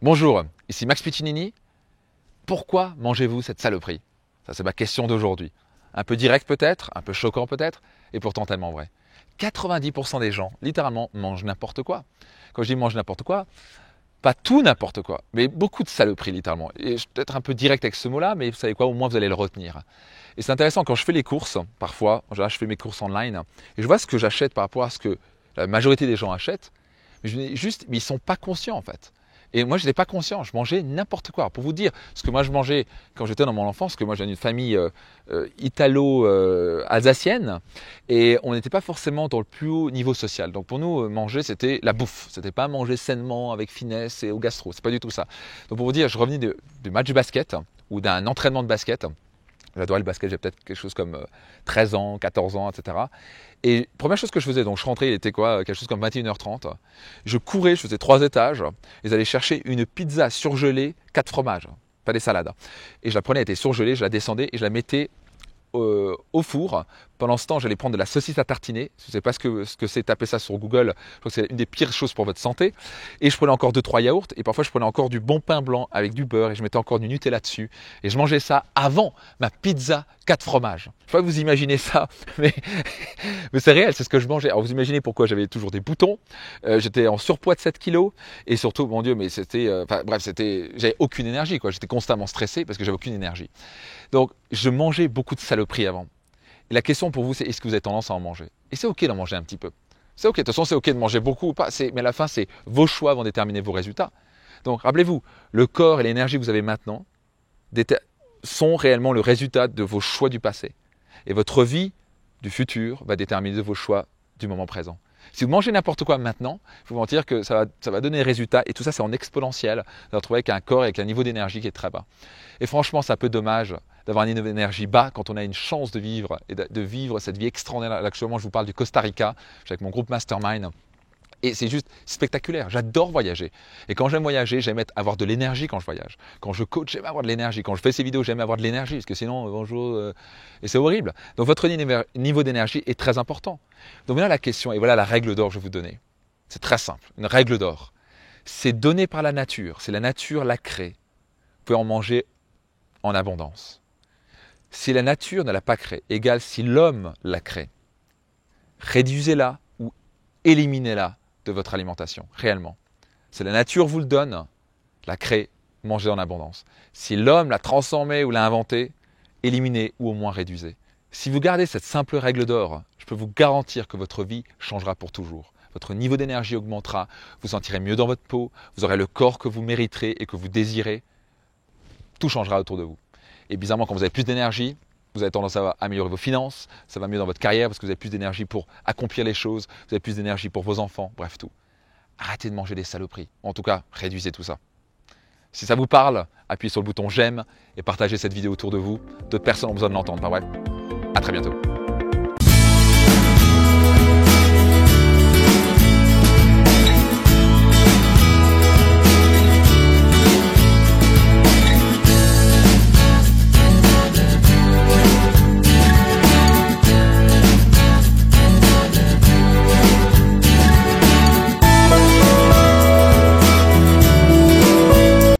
Bonjour, ici Max Piccinini. Pourquoi mangez-vous cette saloperie? Ça, c'est ma question d'aujourd'hui. Un peu direct peut-être, un peu choquant peut-être, et pourtant tellement vrai. 90% des gens, littéralement, mangent n'importe quoi. Quand je dis mange n'importe quoi, pas tout n'importe quoi, mais beaucoup de saloperies littéralement. Et je suis peut-être un peu direct avec ce mot-là, mais vous savez quoi, au moins vous allez le retenir. Et c'est intéressant quand je fais les courses, parfois, en général, je fais mes courses online, et je vois ce que j'achète par rapport à ce que la majorité des gens achètent, mais je me dis juste, mais ils sont pas conscients en fait. Et moi, je n'étais pas conscient, je mangeais n'importe quoi. Alors, pour vous dire, ce que moi je mangeais quand j'étais dans mon enfance, parce que moi je viens d'une famille italo-alsacienne, et on n'était pas forcément dans le plus haut niveau social. Donc pour nous, manger, c'était la bouffe. C'était pas manger sainement, avec finesse et au gastro. C'est pas du tout ça. Donc pour vous dire, je revenais du match de basket, ou d'un entraînement de basket. J'adorais le basket, j'ai peut-être quelque chose comme 13 ans, 14 ans, etc. Et première chose que je faisais, donc je rentrais, il était quoi, quelque chose comme 21h30. Je courais, je faisais 3 étages, et j'allais chercher une pizza surgelée, 4 fromages, pas des salades. Et je la prenais, elle était surgelée, je la descendais et je la mettais au four. Pendant ce temps, j'allais prendre de la saucisse à tartiner. Je ne sais pas ce que c'est, taper ça sur Google. Je crois que c'est une des pires choses pour votre santé. Et je prenais encore 2-3 yaourts. Et parfois, je prenais encore du bon pain blanc avec du beurre. Et je mettais encore du Nutella dessus. Et je mangeais ça avant ma pizza 4 fromages. Je ne sais pas que vous imaginez ça, mais c'est réel, c'est ce que je mangeais. Alors vous imaginez pourquoi j'avais toujours des boutons. J'étais en surpoids de 7 kilos. Et surtout, mon Dieu, mais c'était... bref, j'avais aucune énergie, quoi. J'étais constamment stressé parce que j'avais aucune énergie. Donc, je mangeais beaucoup de saloperies avant. Et la question pour vous, c'est est-ce que vous avez tendance à en manger? Et c'est ok d'en manger un petit peu. C'est ok, de toute façon, c'est ok de manger beaucoup ou pas. Mais à la fin, c'est vos choix vont déterminer vos résultats. Donc, rappelez-vous, le corps et l'énergie que vous avez maintenant sont réellement le résultat de vos choix du passé. Et votre vie du futur va déterminer vos choix du moment présent. Si vous mangez n'importe quoi maintenant, il faut vous mentir que ça va donner des résultats, et tout ça c'est en exponentiel. Vous allez retrouver avec un corps et avec un niveau d'énergie qui est très bas. Et franchement, c'est un peu dommage d'avoir un niveau d'énergie bas quand on a une chance de vivre et de vivre cette vie extraordinaire. Là, actuellement, je vous parle du Costa Rica, je suis avec mon groupe Mastermind. Et c'est juste spectaculaire. J'adore voyager. Et quand j'aime voyager, j'aime avoir de l'énergie quand je voyage. Quand je coach, j'aime avoir de l'énergie. Quand je fais ces vidéos, j'aime avoir de l'énergie. Parce que sinon, bonjour, et c'est horrible. Donc votre niveau d'énergie est très important. Donc voilà la question, et voilà la règle d'or que je vais vous donner. C'est très simple. Une règle d'or. C'est donné par la nature. C'est la nature la crée. Vous pouvez en manger en abondance. Si la nature ne l'a pas créée, égale si l'homme l'a créée, réduisez-la ou éliminez-la de votre alimentation, réellement. Si la nature vous le donne, la crée, mangez en abondance. Si l'homme l'a transformé ou l'a inventé, éliminez ou au moins réduisez. Si vous gardez cette simple règle d'or, je peux vous garantir que votre vie changera pour toujours. Votre niveau d'énergie augmentera, vous sentirez mieux dans votre peau, vous aurez le corps que vous mériterez et que vous désirez. Tout changera autour de vous. Et bizarrement, quand vous avez plus d'énergie, vous avez tendance à améliorer vos finances, ça va mieux dans votre carrière parce que vous avez plus d'énergie pour accomplir les choses, vous avez plus d'énergie pour vos enfants, bref tout. Arrêtez de manger des saloperies. En tout cas, réduisez tout ça. Si ça vous parle, appuyez sur le bouton j'aime et partagez cette vidéo autour de vous. D'autres personnes ont besoin de l'entendre, pas vrai? À très bientôt.